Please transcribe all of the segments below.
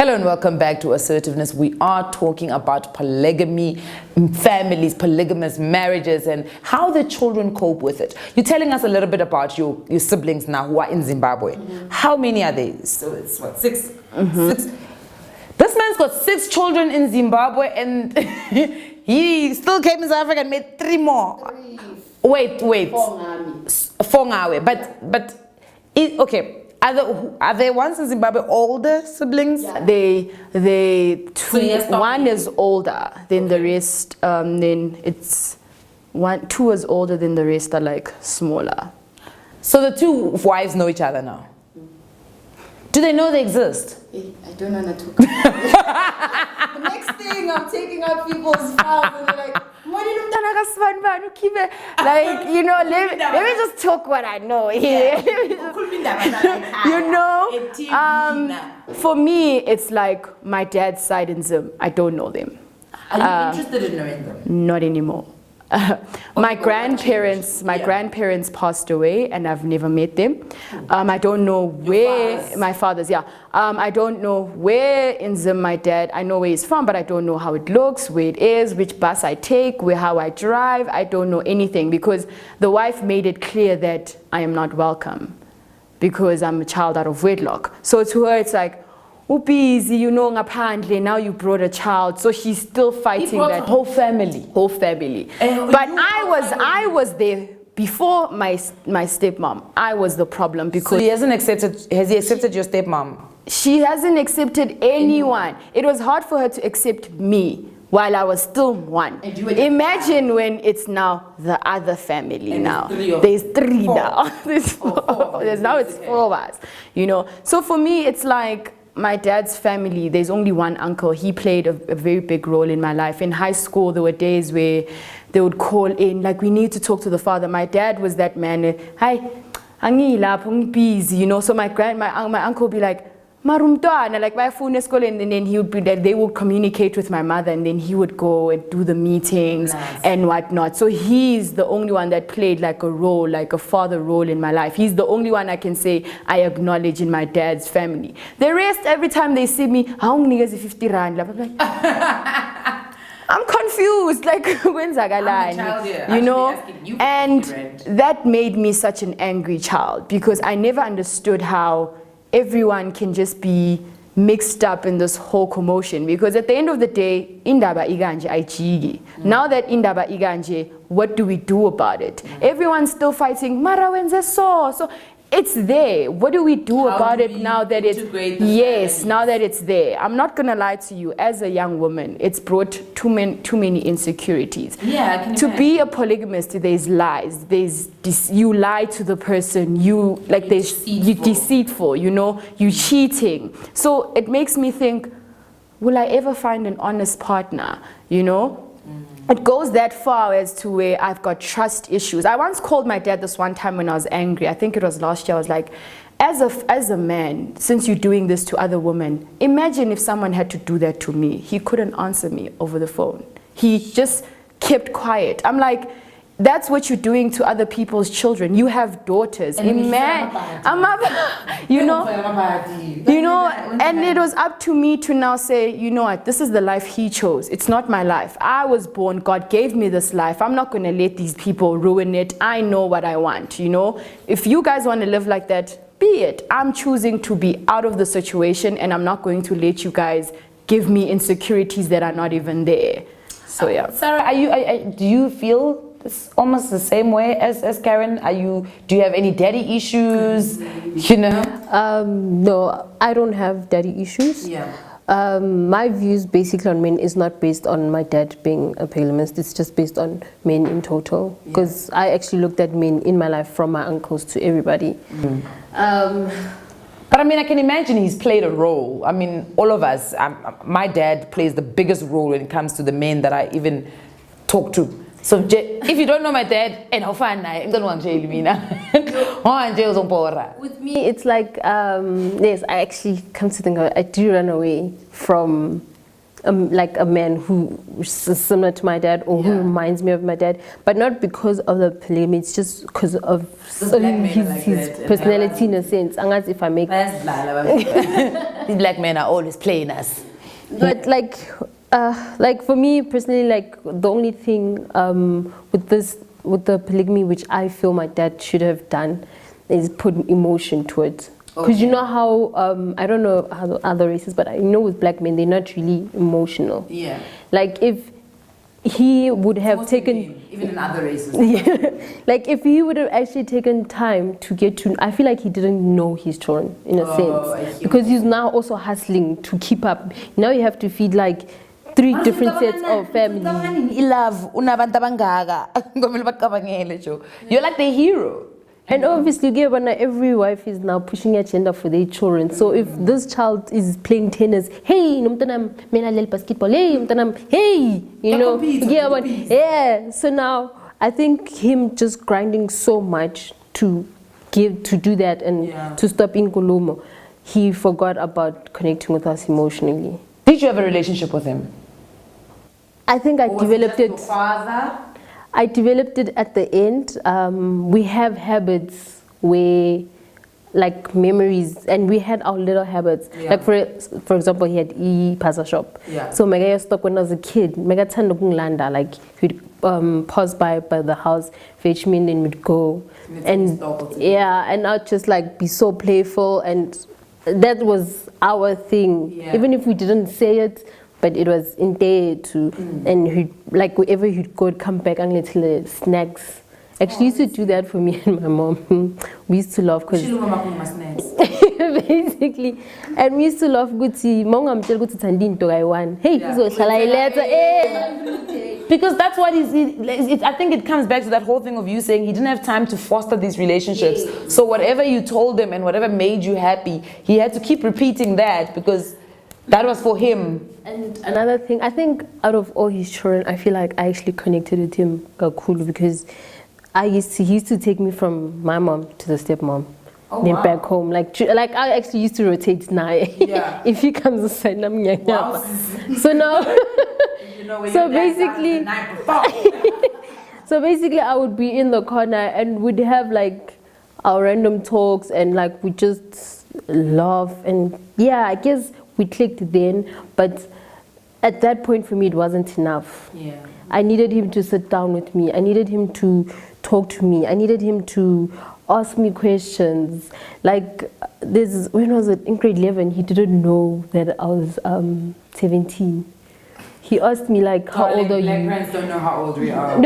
Hello and welcome back to Assertiveness. We are talking about polygamy, families, polygamous marriages, and how the children cope with it. You're telling us a little bit about your siblings now who are in Zimbabwe. How many are they? So it's what, 6? 6. This man's got 6 children in Zimbabwe, and he still came to South Africa and made 3 more. Wait. 4 ngawe. But okay. Are there ones in Zimbabwe older siblings? Yeah. They two. One is older than the rest. Then it's 2 is older than the rest are like smaller. So the 2 wives know each other now. Do they know they exist? I don't know how to talk about it. The next thing, I'm taking out people's files and they're like, like, you know, let me just talk what I know here. You know, for me, it's like my dad's side in Zim. I don't know them. Are you interested in knowing them? Not anymore. My grandparents passed away and I've never met them. I don't know where my father's, I don't know where in Zim my dad, I know where he's from, but I don't know how it looks, where it is, which bus I take, how I drive. I don't know anything because the wife made it clear that I am not welcome because I'm a child out of wedlock. So to her it's like, busy, you know, now you brought a child, so she's still fighting that whole family. But I was there before my stepmom. I was the problem because so has he accepted your stepmom? She hasn't accepted anyone. It was hard for her to accept me while I was still one. Imagine when it's now the other family and now. There's 3 now. There's 4. Now it's 4 of us, you know. So for me, it's like my dad's family, there's only one uncle. He played a very big role in my life. In high school, there were days where they would call in, like, we need to talk to the father. My dad was that man, hi, I'm busy, you know. So my uncle would be like, marumtwana, like my phone is calling, and then he would be that they would communicate with my mother, and then he would go and do the meetings and whatnot. So he's the only one that played like a role, like a father role in my life. He's the only one I can say I acknowledge in my dad's family. The rest, every time they see me, how many niggas 50 rand? I'm like, I'm confused, like, when's I you know? And that made me such an angry child because I never understood how everyone can just be mixed up in this whole commotion, because at the end of the day, indaba iganje aichigi. Now that indaba iganje, what do we do about it? Everyone's still fighting mara wenze so it's there. What do we do about it now that it's now that it's there? I'm not gonna lie to you, as a young woman, it's brought too many insecurities. To be a polygamist, there's lies. You lie to the person, you're deceitful, you know, you're cheating. So it makes me think, will I ever find an honest partner, you know? It goes that far as to where I've got trust issues. I once called my dad this one time when I was angry. I think it was last year. I was like, as a man, since you're doing this to other women, imagine if someone had to do that to me. He couldn't answer me over the phone. He just kept quiet. I'm like, that's what you're doing to other people's children. You have daughters. You know, and it was up to me to now say, you know what, this is the life he chose. It's not my life. I was born, God gave me this life. I'm not going to let these people ruin it. I know what I want, you know. If you guys want to live like that, be it. I'm choosing to be out of the situation, and I'm not going to let you guys give me insecurities that are not even there. So yeah. Sarah, do you feel it's almost the same way as Karen? Do you have any daddy issues? You know? No, I don't have daddy issues. My views basically on men is not based on my dad being a polygamist. It's just based on men in total. Because I actually looked at men in my life from my uncles to everybody. But I mean, I can imagine he's played a role. I mean, all of us, my dad plays the biggest role when it comes to the men that I even talk to. So if you don't know my dad, with me, it's like, yes, I actually come to think of it, I do run away from like a man who is similar to my dad or who reminds me of my dad, but not because of the polygamy, it's just because of his personality in a sense. Unless if I make These black men are always playing us. But like for me personally, like the only thing with the polygamy which I feel my dad should have done is put emotion to it. Because you know how I don't know how the other races, but I know with black men they're not really emotional. Yeah. Like if he would have taken, even in other races. yeah, like if he would have actually taken time to get to, I feel like he didn't know his children in a sense, because he's now also hustling to keep up. Now you have to feed like 3 different sets of family. You're like the hero. And obviously, every wife is now pushing agenda for their children. So if this child is playing tennis, hey, basketball, hey, you know, yeah. So now I think him just grinding so much to do that and to stop in Kulumo, he forgot about connecting with us emotionally. Did you have a relationship with him? I think I developed it. Your father? I developed it at the end. We have habits where, like memories, and we had our little habits. Like for example, he had pasta shop. So Mega stopped when I was a kid. Mega landa, like he'd pass by the house, fetch me, and then we'd go. And and I'd just like be so playful, and that was our thing. Even if we didn't say it, but it was in there too. And he'd, like wherever he'd go, come back and little snacks. Actually, used to do that for me and my mom. We used to love because basically, and we used to love Gucci. Hey, because that's what I think it comes back to that whole thing of you saying he didn't have time to foster these relationships. So whatever you told him and whatever made you happy, he had to keep repeating that because that was for him. And another thing, I think out of all his children, I feel like I actually connected with him cool because he used to take me from my mom to the stepmom. Then back home, like I actually used to rotate now. If he comes aside, I'm so now, so basically, so basically, I would be in the corner and we'd have like our random talks and like we just laugh and I guess we clicked then, but at that point for me it wasn't enough. I needed him to sit down with me. I needed him to talk to me. I needed him to ask me questions. Like when was it in grade 11? He didn't know that I was 17. He asked me like, "How old are you?" Black parents don't know how old we are.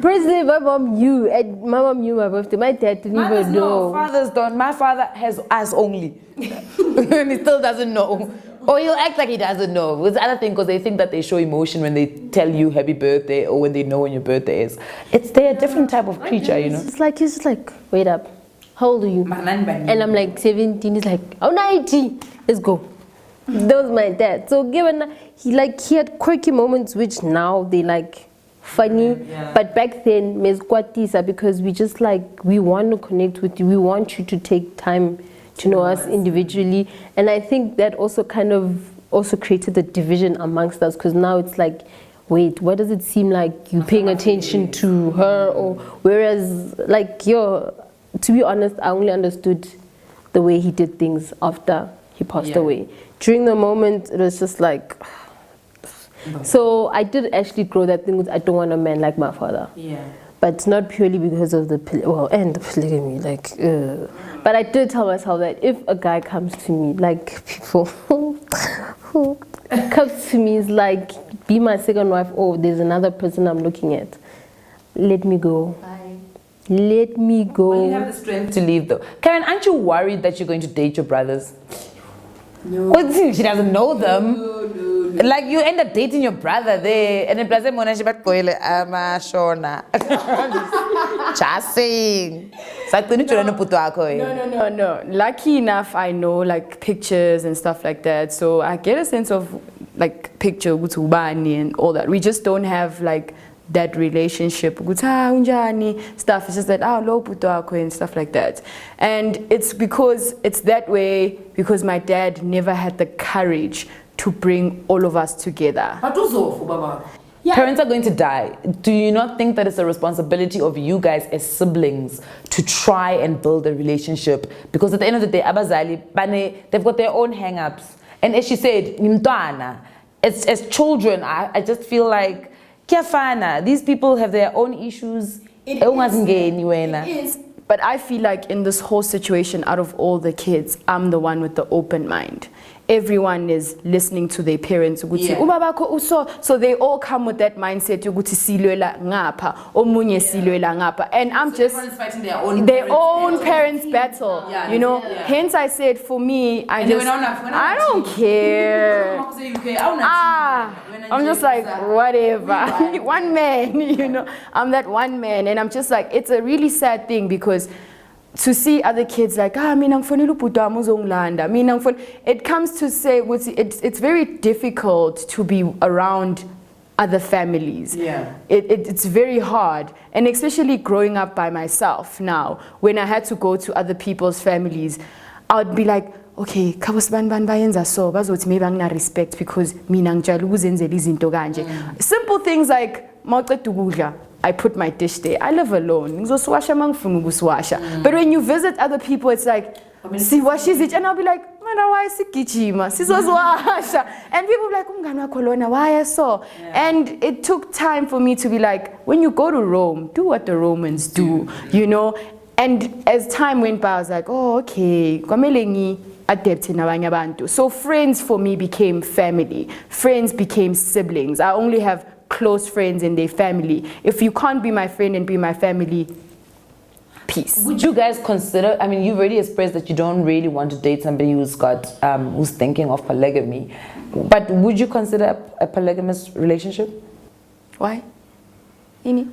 Personally, my mom knew, and my mom knew my birthday. My dad didn't even know. Fathers don't. My father has us only, and he still doesn't know. Or he'll act like he doesn't know. It's the other thing because they think that they show emotion when they tell you happy birthday or when they know when your birthday is. They're a different type of creature, you know. He's just like, wait up, how old are you? And I'm like 17. He's like, oh, 90. Let's go. That was my dad. So given he had quirky moments which now they like funny, but back then mezkwatisa because we just like we want to connect with you. We want you to take time to know us individually, and I think that also kind of also created the division amongst us because now it's like, wait, why does it seem like you paying attention to her, or whereas like to be honest, I only understood the way he did things after he passed away. During the moment, it was just like. So I did actually grow that thing with I don't want a man like my father. But not purely because of the polygamy, like. But I did tell myself that if a guy comes to me, like people who comes to me is like, be my second wife, or there's another person I'm looking at, let me go. Bye. Let me go. Well, you have the strength to leave though. Karen, aren't you worried that you're going to date your brothers? No. Well, she doesn't know them. No. Like you end up dating your brother there, and then Plaza Mona Shibat Koile Shona. Just saying. No. Lucky enough, I know like pictures and stuff like that, so I get a sense of like picture and all that. We just don't have like that relationship stuff. It's just that and stuff like that, and it's because it's that way because my dad never had the courage to bring all of us together. Parents are going to die. Do you not think that it's a responsibility of you guys as siblings to try and build a relationship? Because at the end of the day, abazali, they've got their own hang-ups. And as she said, as children, I just feel like, these people have their own issues. It is. But I feel like in this whole situation, out of all the kids, I'm the one with the open mind. Everyone is listening to their parents. So they all come with that mindset. And I'm just fighting their own parents' battle. You know. Hence I said, for me, I don't care. I'm just like, whatever. One man, you know. I'm that one man, and I'm just like, it's a really sad thing because to see other kids like, it comes to say, it's very difficult to be around other families. It's very hard, and especially growing up by myself now, when I had to go to other people's families, I would be like, okay, so respect because simple things like I put my dish there. I live alone. But when you visit other people, it's like, see what she's it, and I'll be like, why is it kichima? And people be like, why so? And it took time for me to be like, when you go to Rome, do what the Romans do, you know. And as time went by, I was like, oh, okay. So friends for me became family. Friends became siblings. I only have close friends in their family. If you can't be my friend and be my family, peace. Would you guys consider, I mean, you've already expressed that you don't really want to date somebody who's thinking of polygamy, but would you consider a polygamous relationship? Why? You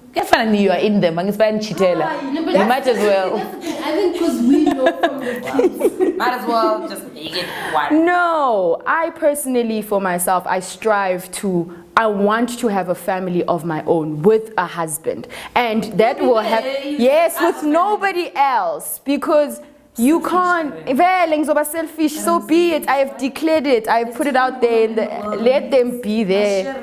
are in them, you might as well. I think because we know from the kids. Might as well just make it one. No, I personally, for myself, I want to have a family of my own with a husband. And that will happen, yes, with nobody else. Because you can't, selfish, so be it. I have declared it, I have put it out there, let them be there.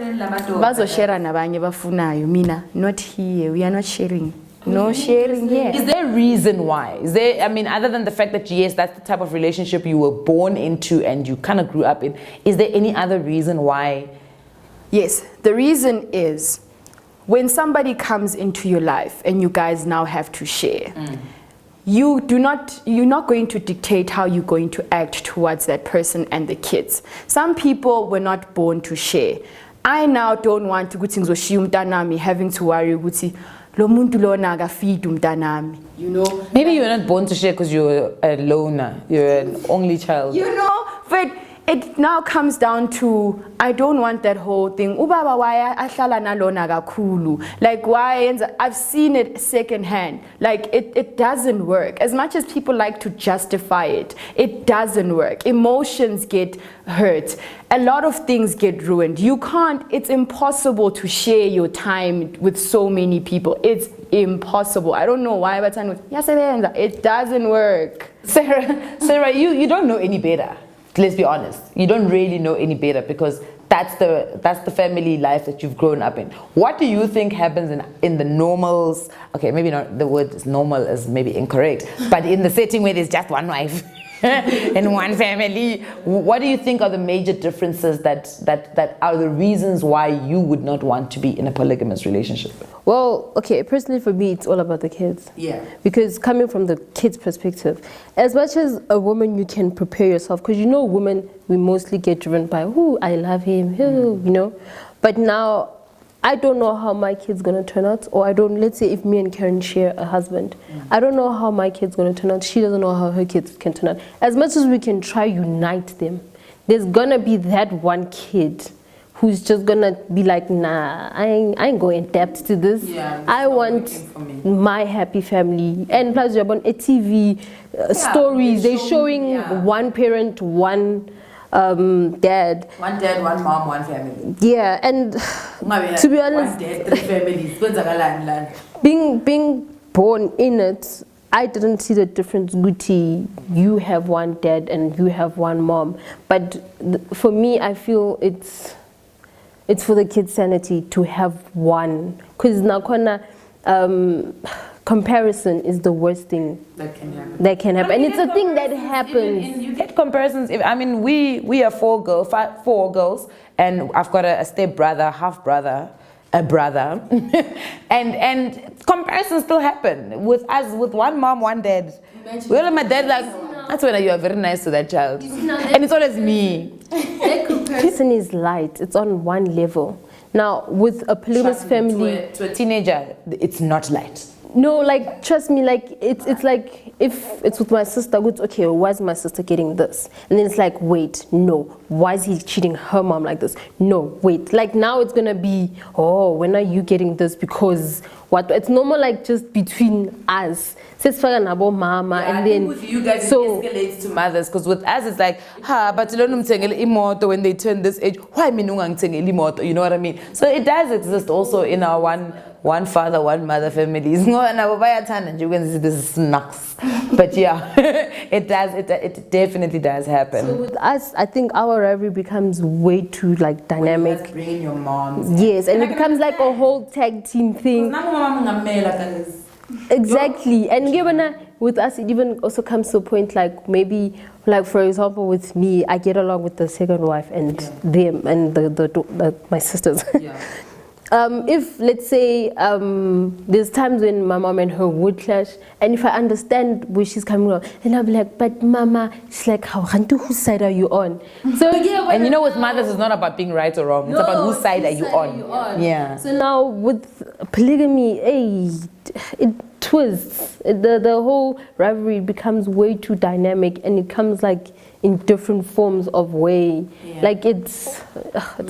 Mina, not here, we are not sharing. No sharing here. Is there a reason why? Is there, I mean, other than the fact that yes, that's the type of relationship you were born into and you kind of grew up in, is there any other reason why? Yes, the reason is when somebody comes into your life and you guys now have to share, you're not going to dictate how you're going to act towards that person and the kids. Some people were not born to share. I now don't want to go to having to worry you know, maybe you're not born to share because you're a loner, you're an only child. You know, but it now comes down to, I don't want that whole thing. Like, why? I've seen it secondhand. Like, it doesn't work. As much as people like to justify it, it doesn't work. Emotions get hurt. A lot of things get ruined. It's impossible to share your time with so many people. It's impossible. I don't know why, but it doesn't work. Sarah, you don't know any better. Let's be honest. You don't really know any better because that's the family life that you've grown up in. What do you think happens in the normals? Okay, maybe not the word normal is maybe incorrect, but in the setting where there's just one wife in one family, what do you think are the major differences that are the reasons why you would not want to be in a polygamous relationship? Well, okay, personally for me, it's all about the kids. Yeah. Because coming from the kids' perspective, as much as a woman, you can prepare yourself, because you know, women, we mostly get driven by, oh, I love him, you know. But now, I don't know how my kid's gonna turn out, or let's say if me and Karen share a husband, I don't know how my kid's gonna turn out, she doesn't know how her kids can turn out. As much as we can try unite them, there's gonna be that one kid who's just gonna be like, nah, I ain't going in depth to this. Yeah, I want my happy family. And plus, you're on a TV stories, they're showing one parent, one dad. One dad, one mom, one family. Yeah, and to be honest, one dad, three families. Being born in it, I didn't see the difference. Guti, you have one dad and you have one mom. But for me, I feel it's it's for the kid's sanity to have one. Because now, comparison is the worst thing that can happen. That can happen, and it's a thing that happens. You get comparisons. We are four girls, and I've got a step brother, half brother, a brother, and comparisons still happen with us, with one mom, one dad. Well, my dad that's when you are very nice to that child, and it's always me. That comparison is light. It's on one level. Now, with a polygamous family, to a teenager, it's not light. No, like, trust me, like, it's like, if it's with my sister, it's okay, why is my sister getting this? And then it's like, wait, no, why is he cheating her mom like this? No, wait, like, now it's gonna be, oh, when are you getting this? Because what? It's normal, like, just between us. Mama, and then with you guys, it escalates to mothers, because with us it's like, but when they turn this age, why me imoto? You know what I mean? So it does exist also in our one father, one mother families. No, and you can see this is snacks. But yeah, it does. It definitely does happen. So with us, I think our rivalry becomes way too like dynamic. When you bring in your moms. Yes, and it becomes like a whole tag team thing. Exactly, and given with us, it even also comes to a point like maybe, like for example, with me, I get along with the second wife and them and my sisters. Yeah. If let's say there's times when my mom and her would clash, and if I understand where she's coming from, then I'll be like, but mama, she's like, whose side are you on? So and you know, with mothers, it's not about being right or wrong. It's about whose side are you on. Yeah. So now with polygamy, it twists. The whole rivalry becomes way too dynamic, and it comes like in different forms of way. Like it's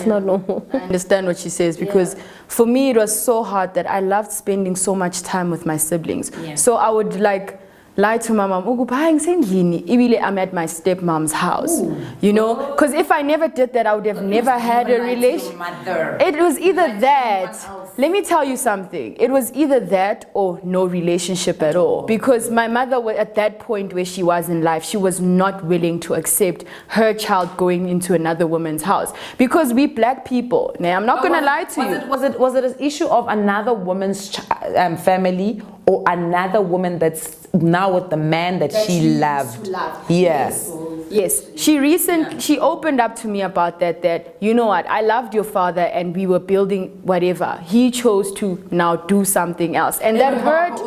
not normal. I understand what she says, because for me it was so hard that I loved spending so much time with my siblings. So I would like lie to my mom, I'm at my stepmom's house. You know, because if I never did that, I would have never had a relationship. It was either that. Let me tell you something. It was either that or no relationship at all. Because my mother was at that point where she was in life, she was not willing to accept her child going into another woman's house. Because we black people, now I'm not going to lie to you. Was it an issue of another woman's family, or another woman that's now with the man that she loved? Yes. Yes, she opened up to me about that, you know what, I loved your father and we were building whatever. He chose to now do something else. And that hurt.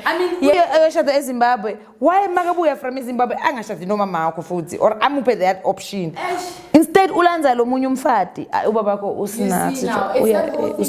I mean, Zimbabwe. Why am from Zimbabwe? No mama or I'm that option. Instead, ulanza lo munyu mfati. Ubabako usna.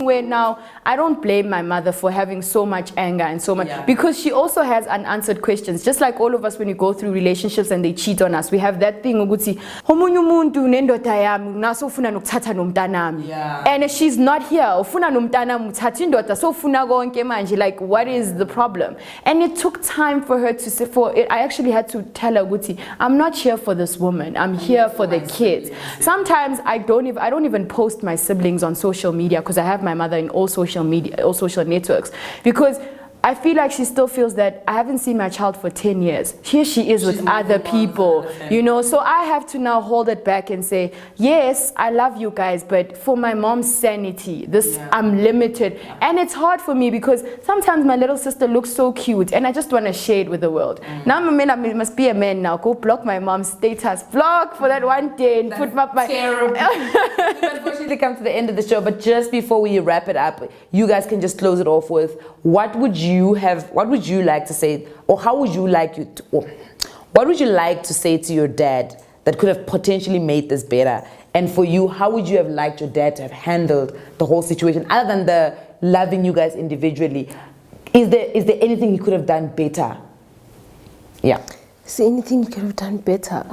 Where now, I don't blame my mother for having so much anger and so much, because she also has unanswered questions. Just like all of us, when we go through relationships and they cheat on us, we have that thing ukuthi omunye umuntu nendoda yami naso ufuna nokuthatha nomntanami. And she's not here. Ufuna nomntanami uthatha indoda so ufuna konke manje, like what is the problem? And it took time for her to say I actually had to tell her ukuthi I'm not here for this woman. I'm here for the kids. Sometimes I don't even post my siblings on social media, because I have my mother in all social networks, because I feel like she still feels that I haven't seen my child for 10 years. Here she is with other people, you know. So I have to now hold it back and say, yes, I love you guys, but for my mom's sanity, I'm limited. And it's hard for me because sometimes my little sister looks so cute and I just want to share it with the world. Now I'm a man, I must be a man now. Go block my mom's status. Block for that one day and put my... Terrible. We've unfortunately come to the end of the show, but just before we wrap it up, you guys can just close it off with, what would you like to say, or how would you like what would you like to say to your dad that could have potentially made this better? And for you, how would you have liked your dad to have handled the whole situation, other than the loving you guys individually? Is there anything he could have done better? Yeah. Is there anything he could have done better?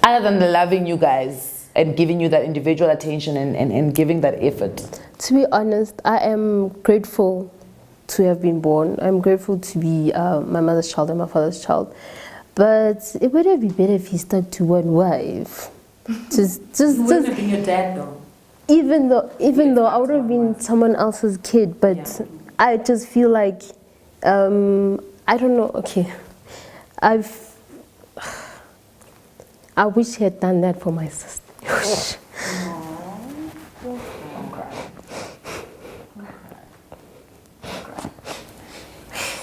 Other than the loving you guys and giving you that individual attention and giving that effort. To be honest, I am grateful to have been born. I'm grateful to be my mother's child and my father's child. But it would have been better if he stuck to one wife. Just wouldn't have been your dad though. Even though I would have been someone else's kid, but I just feel like I don't know. Okay, I wish he had done that for my sister.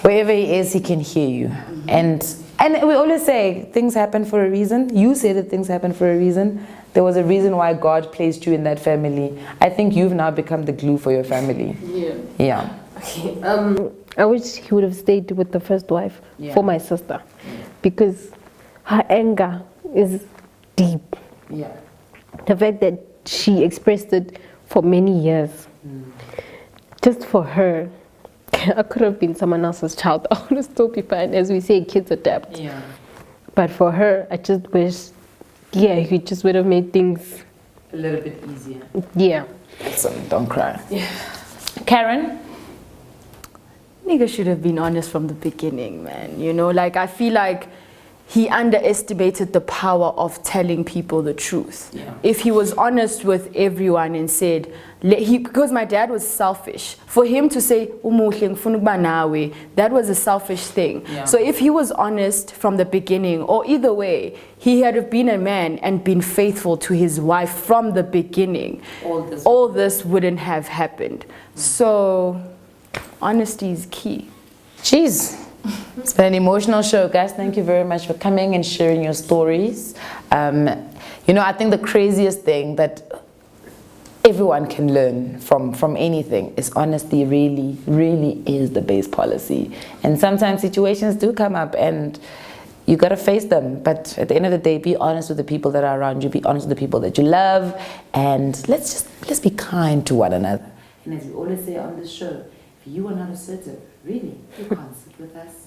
Wherever he is, he can hear you. And we always say things happen for a reason. You say that things happen for a reason. There was a reason why God placed you in that family. I think you've now become the glue for your family. Yeah. Okay. I wish he would have stayed with the first wife for my sister, because her anger is deep. Yeah. The fact that she expressed it for many years, just for her. I could have been someone else's child. I would have still be fine. As we say, kids adapt. Yeah. But for her, I just wish, he just would have made things a little bit easier. Yeah. So don't cry. Yeah. Karen? Nigga should have been honest from the beginning, man. You know, like, I feel like he underestimated the power of telling people the truth. Yeah. If he was honest with everyone and said, because my dad was selfish, for him to say, that was a selfish thing. Yeah. So if he was honest from the beginning, or either way, he had have been a man and been faithful to his wife from the beginning, all this wouldn't have happened. So honesty is key. Jeez. It's been an emotional show, guys. Thank you very much for coming and sharing your stories. You know, I think the craziest thing that everyone can learn from anything is honesty really, really is the base policy. And sometimes situations do come up and you got to face them. But at the end of the day, be honest with the people that are around you. Be honest with the people that you love. And let's be kind to one another. And as we always say on this show, if you are not assertive, really, you can't sit with us.